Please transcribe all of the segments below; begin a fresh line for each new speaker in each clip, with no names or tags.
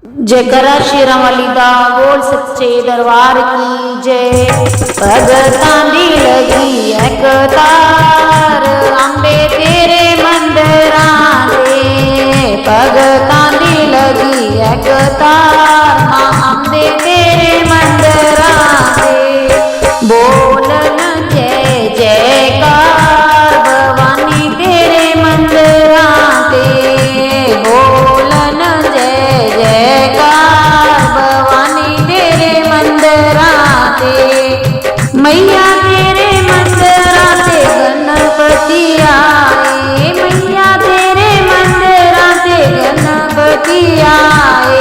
जयकारा शेरां वाली दा बोल सच्चे दरबार की जय। भगतां दी लगी है कतार अंबे तेरे मंदिरां दे, भगतां दी लगी है कतार मां अंबे तेरे मंदिरां दे। बोलन जय जयकार भवानी तेरे मंदिरां ते, बोलन जय जयकार भवानी तेरे मंदिरां ते। मैया तेरे मंदिरां ते गणपति आए, मैया तेरे मंदिरां ते गणपति आए।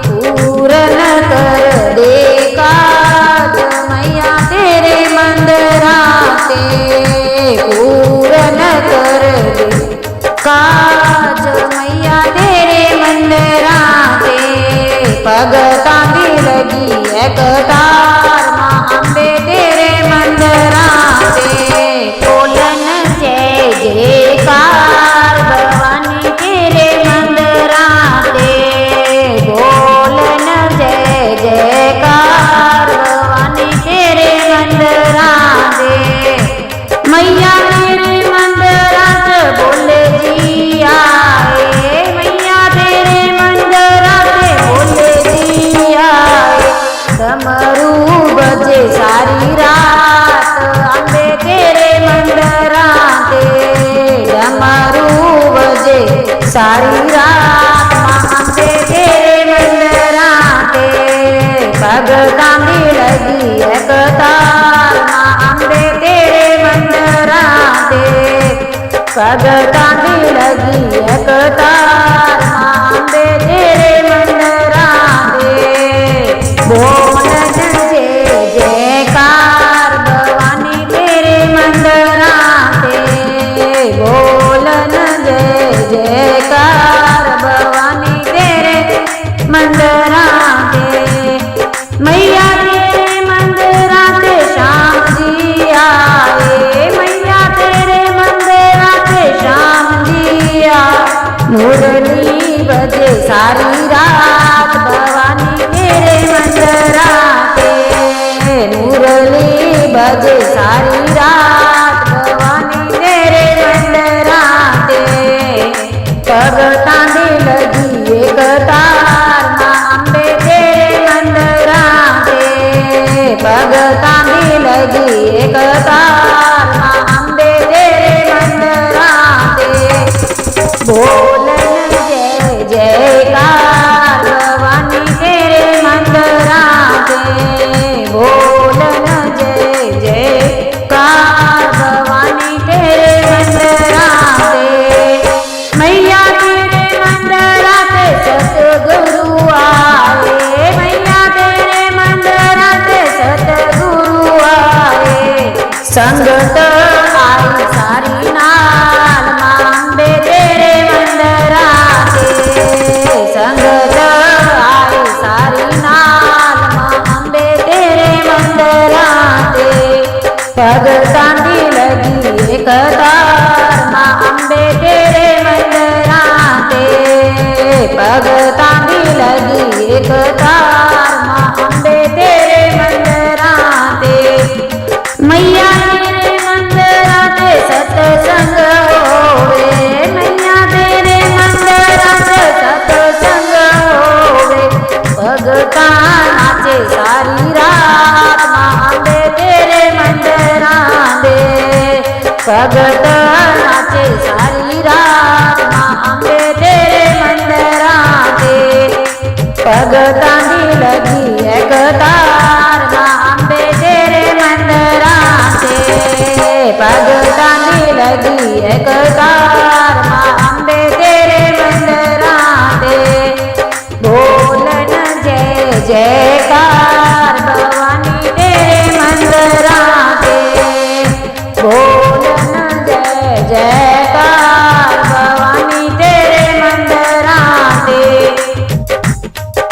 पूरन कर दे काज मैया तेरे मंदिरां ते, पूरन कर दे काज मैया तेरे मंदिरां ते। भगतां दी लगी है कतार मां अंबे तेरे मंदिरां ते। बोलन जय जयकार भवानी तेरे मंदिरां ते, बोलन जय जयकार भवानी तेरे मंदिरां ते। मैया तेरे मंदिरां च बोले जी आए, मैया तेरे मंदिरां ते बोले जी आए। डमरू बजे सारी रात अंबे तेरे मंदिरां ते, डमरू बजे सारी रात मां अंबे तेरे मंदिरां ते। भगतां दी लगी है कतार मां अंबे तेरे मंदिरां ते, भगतां दी लगी है कतार मां अंबे तेरे मंदिरां ते। बोलन जय जयकार भवानी तेरे मंदिरां ते, बोलन जय जयकार भवानी तेरे मंदिरां ते। मैया तेरे मंदिरां ते श्याम जी आए, मैया तेरे मंदिरां ते श्याम जी आए। मुरली बजे सारी रात भवानी तेरे मंदिरां ते, मुरली बजे सारी रात भवानी तेरे मंदिरां ते। भगतां दी लगी है कतार मां अंबे तेरे मंदिरां ते, भगतां दी लगी है कतार मां अंबे तेरे मंदिरां ते। बोलन जय जयकार भवानी तेरे मंदिरां ते, बोलन जय जयकार भवानी तेरे मंदिरां ते। मैया तेरे मंदिरां ते सतगुरु आए, मैया तेरे मंदिरां ते सतगुरु आए। संगत आई सारी नाल मां अंबे तेरे मंदिरां ते, संगत आई सारी नाल मां अंबे तेरे मंदिरां ते। भगतां दी लगी है कतार मां अंबे तेरे मंदिरां ते, भगतां दी लगी है कतार मां अंबे तेरे मंदिरां ते। मैया तेरे मंदिरां ते सतसंग होवे, मैया तेरे मंदिरां ते सतसंग होवे। भगतां नाचे सारी रात मां अंबे तेरे मंदिरां दे, भगत नाचे सारी रात मां अंबे तेरे मंदिरां दे। भगतां दी लगी है कतार मां अंबे तेरे मंदिरां ते, भगतां दी लगी है कतार